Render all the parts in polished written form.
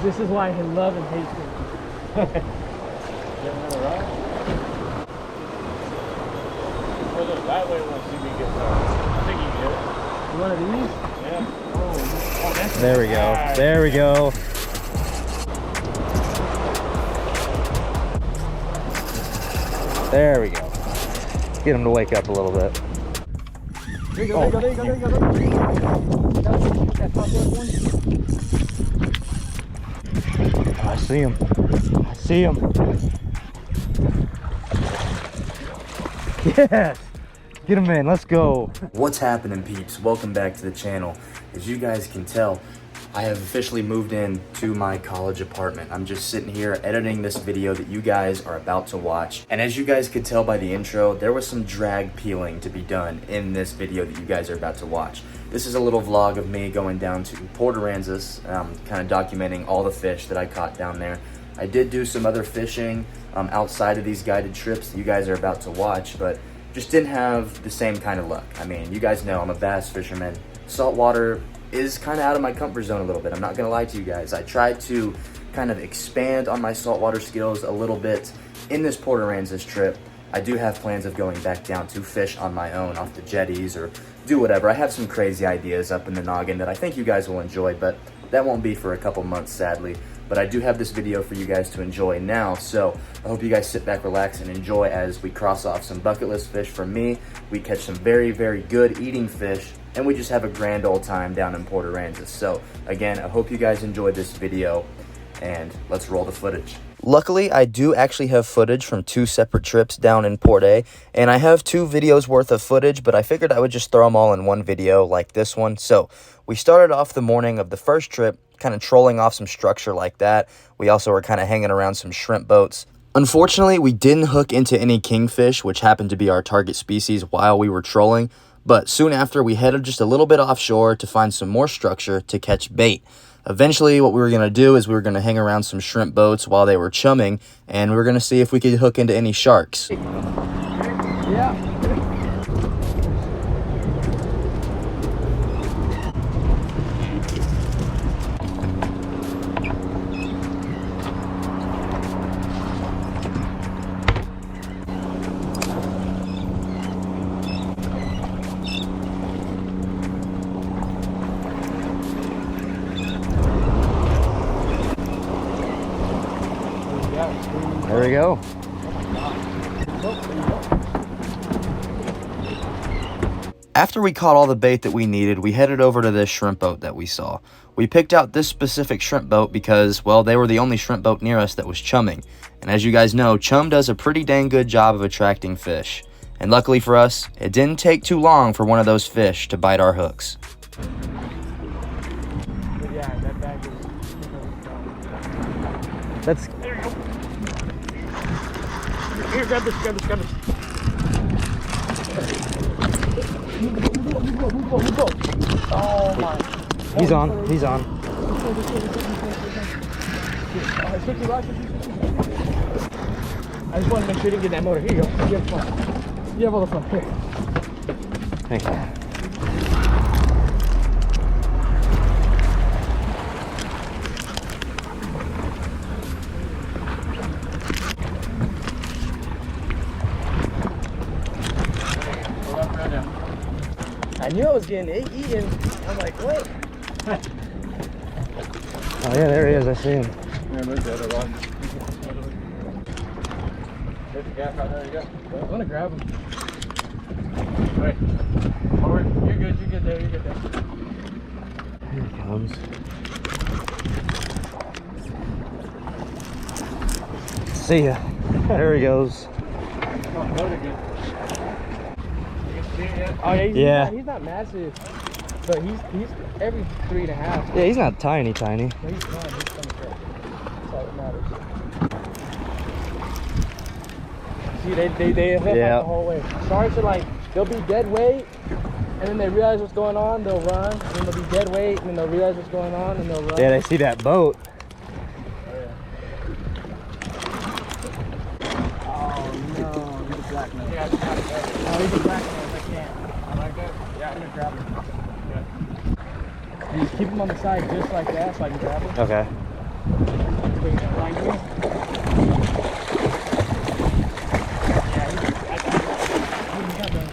This is why he love and hates me. Get another rod? Well, look, that way won't see me get started. I think you can get it. One of these? Yeah. Oh, that's There we go. There we go. There we go. Get him to wake up a little bit. There you go, there you go, there you go, there you go. That top left one. Oh, I see him. I see him. Yes! Get him in, let's go. What's happening, peeps? Welcome back to the channel. As you guys can tell, I have officially moved in to my college apartment. I'm just sitting here editing this video that you guys are about to watch. And as you guys could tell by the intro, there was some drag peeling to be done in this video that you guys are about to watch. This is a little vlog of me going down to Port Aransas, kind of documenting all the fish that I caught down there. I did do some other fishing outside of these guided trips that you guys are about to watch, but just didn't have the same kind of luck. I mean, you guys know I'm a bass fisherman. Saltwater is kind of out of my comfort zone a little bit. I'm not gonna lie to you guys. I tried to kind of expand on my saltwater skills a little bit in this Port Aransas trip. I do have plans of going back down to fish on my own off the jetties or do whatever. I have some crazy ideas up in the noggin that I think you guys will enjoy, but that won't be for a couple months, sadly. But I do have this video for you guys to enjoy now, so I hope you guys sit back, relax, and enjoy as we cross off some bucket list fish for me. We catch some very, very good eating fish, and we just have a grand old time down in Port Aransas. So again, I hope you guys enjoyed this video, and let's roll the footage. Luckily, I do actually have footage from 2 separate trips down in Port A, and I have 2 videos worth of footage, but I figured I would just throw them all in one video like this one. So we started off the morning of the first trip, kind of trolling off some structure like that. We also were kind of hanging around some shrimp boats. Unfortunately, we didn't hook into any kingfish, which happened to be our target species while we were trolling, but soon after we headed just a little bit offshore to find some more structure to catch bait. Eventually, what we were going to do is we were going to hang around some shrimp boats while they were chumming, and we were going to see if we could hook into any sharks. Yeah. There we go. After we caught all the bait that we needed, we headed over to this shrimp boat that we saw. We picked out this specific shrimp boat because, well, they were the only shrimp boat near us that was chumming. And as you guys know, chum does a pretty dang good job of attracting fish. And luckily for us, it didn't take too long for one of those fish to bite our hooks. Yeah, that bag is... That's... There you go. Here, grab this, grab this, grab this. Move go. Oh my. He's on, he's on. I just want to make sure you didn't get that motor. Here you go. You have fun. You have all the fun. Here. Thank you. I knew I was getting eaten. I'm like, what? Oh yeah, there he is. I see him. Yeah, there's the other one. There's the gap right there, you go. I'm gonna grab him. Wait. Forward. You're good there, you're good there. Here he comes. See ya. There he goes. Oh, loaded good. You can see it yet? Oh yeah, Yeah. He's not massive, but he's every 3.5. Yeah, he's not tiny. No, he's fine. He's coming through. That's all that matters. See, they hook like the whole way. Sharks are like, they'll be dead weight, and then they realize what's going on, they'll run, and then they'll be dead weight, and then they'll realize what's going on, and they'll run. Yeah, they see that boat. Oh no, he's a black man. Yeah, it's not bad. No, he's a black man. I can't. I like that. Yeah, I'm gonna grab him. Yeah. You keep them on the side just like that so I can grab them. Okay. Bring that line here. Yeah, you got that.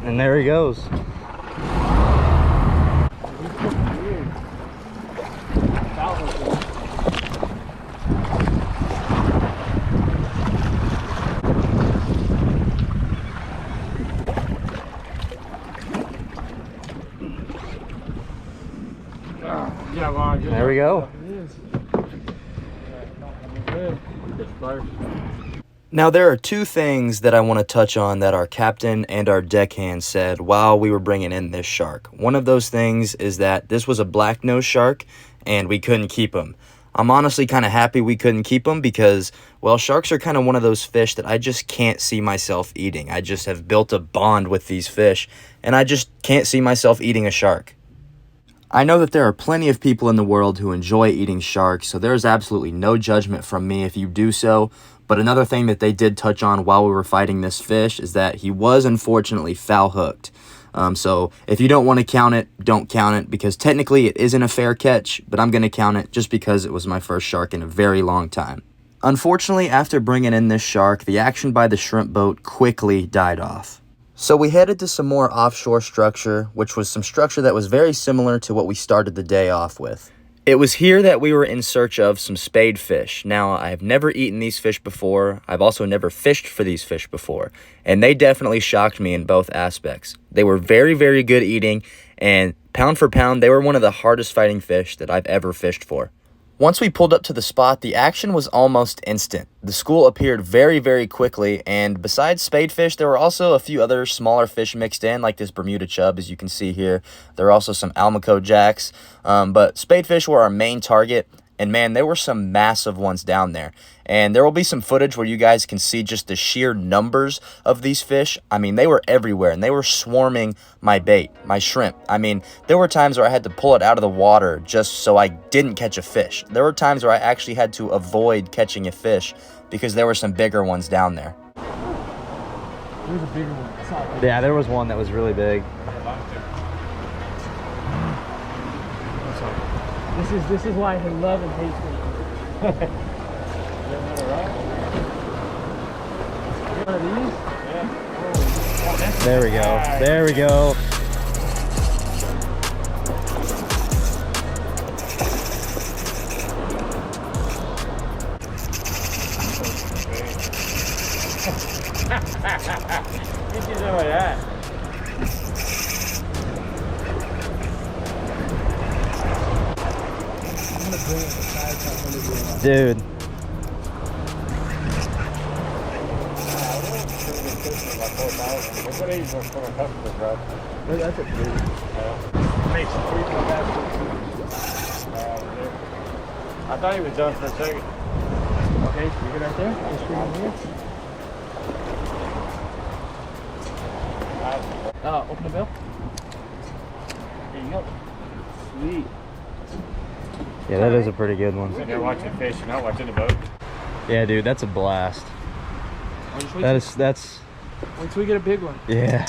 And there he goes. There we go. Now, there are two things that I want to touch on that our captain and our deckhand said while we were bringing in this shark. One of those things is that this was a black-nosed shark and we couldn't keep him. I'm honestly kind of happy we couldn't keep him because, well, sharks are kind of one of those fish that I just can't see myself eating. I just have built a bond with these fish and I just can't see myself eating a shark. I know that there are plenty of people in the world who enjoy eating sharks, so there's absolutely no judgment from me if you do so. But another thing that they did touch on while we were fighting this fish is that he was unfortunately foul hooked. So if you don't want to count it, don't count it, because technically it isn't a fair catch, but I'm going to count it just because it was my first shark in a very long time. Unfortunately, after bringing in this shark, the action by the shrimp boat quickly died off. So we headed to some more offshore structure, which was some structure that was very similar to what we started the day off with. It was here that we were in search of some spadefish. Now, I've never eaten these fish before. I've also never fished for these fish before. And they definitely shocked me in both aspects. They were very, very good eating, and pound for pound, they were one of the hardest fighting fish that I've ever fished for. Once we pulled up to the spot, the action was almost instant. The school appeared very, very quickly, and besides spadefish, there were also a few other smaller fish mixed in, like this Bermuda chub, as you can see here. There were also some Almaco jacks, but spadefish were our main target, and man, there were some massive ones down there. And there will be some footage where you guys can see just the sheer numbers of these fish. I mean, they were everywhere, and they were swarming my bait, my shrimp. I mean, there were times where I had to pull it out of the water just so I didn't catch a fish. There were times where I actually had to avoid catching a fish because there were some bigger ones down there. There's a bigger one. I saw it. Yeah, there was one that was really big. This is why I love and hate swimming. One of these? Yeah. There we go. There we go. Get you some of that. Dude. That's a big. Makes 3 I thought he was done for a second. Okay, you good right there? Just bring it here. Open the bill. There you go. Sweet. Yeah, that is a pretty good one. Sitting there watching fish, you're not watching the boat. Yeah, dude, that's a blast. That's Once we get a big one. yeah.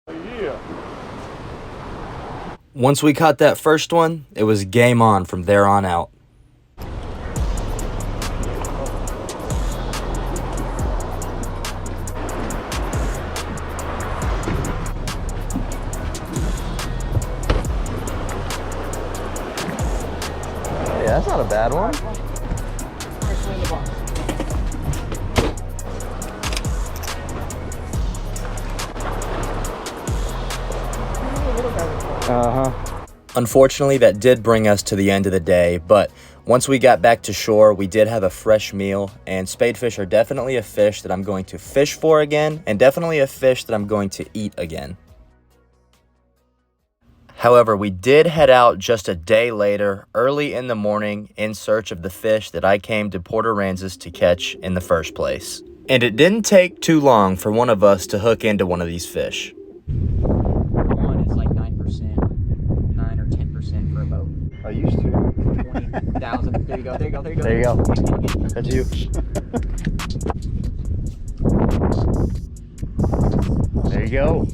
Yeah. Once we caught that first one, it was game on from there on out. Yeah, that's not a bad one. First one in the box. Unfortunately, that did bring us to the end of the day, but once we got back to shore, we did have a fresh meal, and spadefish are definitely a fish that I'm going to fish for again, and definitely a fish that I'm going to eat again. However, we did head out just a day later, early in the morning, in search of the fish that I came to Port Aransas to catch in the first place. And it didn't take too long for one of us to hook into one of these fish. One is like 9%. for a boat. I used to. 20,000. There you go. There you go. There you go. There you go. That's you. There you go.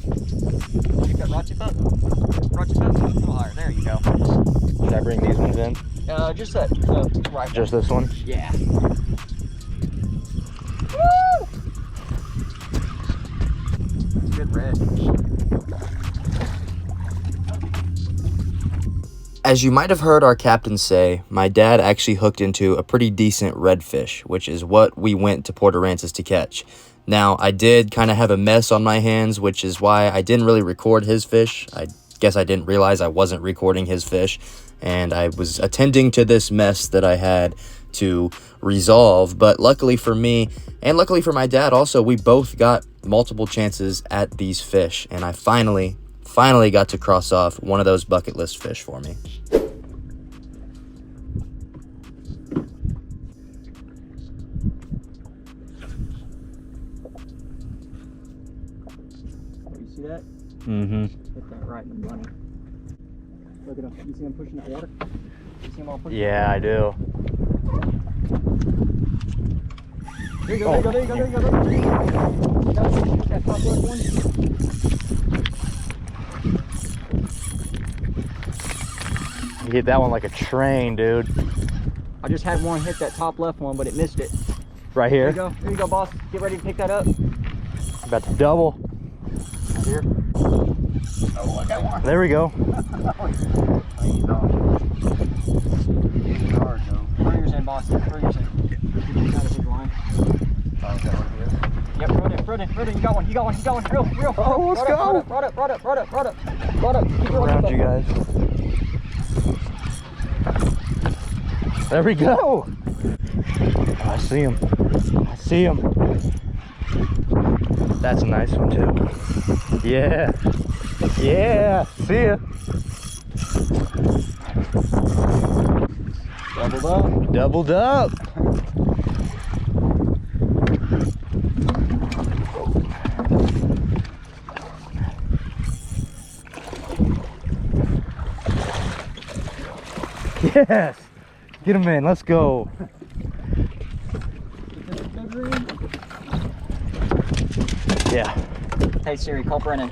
You got rod tip up. Rod tip up. A little higher. There you go. Should I bring these ones in? Just that. Right. Just this one? Yeah. Woo! Good red. As you might have heard our captain say, my dad actually hooked into a pretty decent redfish, which is what we went to Port Aransas to catch. Now, I did kind of have a mess on my hands, which is why I didn't really record his fish. I guess I didn't realize I wasn't recording his fish, and I was attending to this mess that I had to resolve. But luckily for me, and luckily for my dad also, we both got multiple chances at these fish, and I finally got to cross off one of those bucket list fish for me. You see that? Mm-hmm. Hit that right in the money. Look at him. You see him pushing that water? You see him all pushing? Yeah, I do. There you go, there you go, there you go, there you go. There you go. That top left one. You hit that one like a train, dude. I just had one hit that top left one, but it missed it. Right There here. you go, boss. Get ready to pick that up. About to double. Right here. Oh, I got one. There we go. He's hard though. Throw yours in, boss. Throw yours in. You got a big line. Oh, is that what it is? Yep, throw it in. You got one. Real. Oh, let's go. Brought up. Keep going. Around you guys. There we go. Oh, I see him. That's a nice one too. Yeah. See ya. Doubled up. Yes. Get him in. Let's go. Yeah. Hey Siri, call Brennan.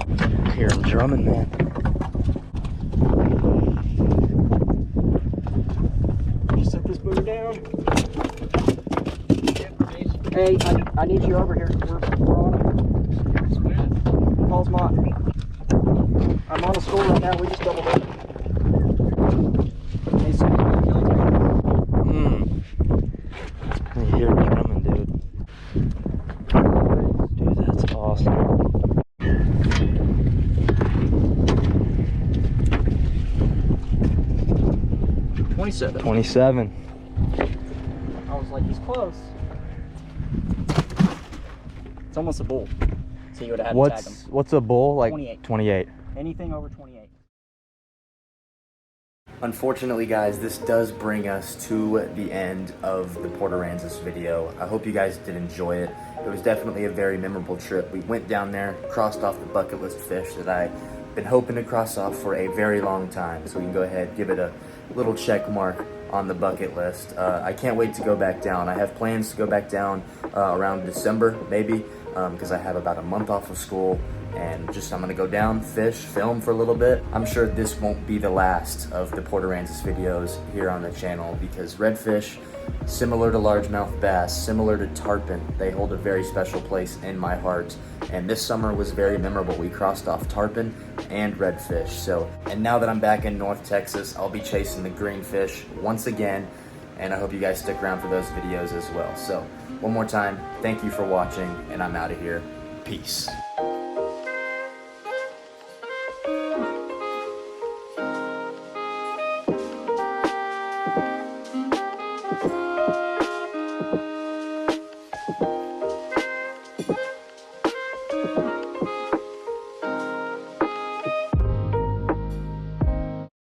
I hear him drumming, man. Just set this booger down. Hey, I need you over here. We're on it. Paul's mine. I'm on a school right now. We just doubled up. Hey, Siri, I hear him drumming, dude. Dude, that's awesome. 27. I was like, he's close. It's almost a bull. So you would have had to tag him. What's a bull? Like 28. 28. Anything over 28. Unfortunately, guys, this does bring us to the end of the Port Aransas video. I hope you guys did enjoy it. It was definitely a very memorable trip. We went down there, crossed off the bucket list fish that I've been hoping to cross off for a very long time. So we can go ahead, give it a little check mark on the bucket list. I can't wait to go back down. I have plans to go back down around December, maybe, because I have about a month off of school. And I'm gonna go down, fish, film for a little bit. I'm sure this won't be the last of the Port Aransas videos here on the channel, because redfish, similar to largemouth bass, similar to tarpon, they hold a very special place in my heart. And this summer was very memorable. We crossed off tarpon and redfish. And now that I'm back in North Texas, I'll be chasing the greenfish once again. And I hope you guys stick around for those videos as well. So one more time, thank you for watching, and I'm out of here. Peace.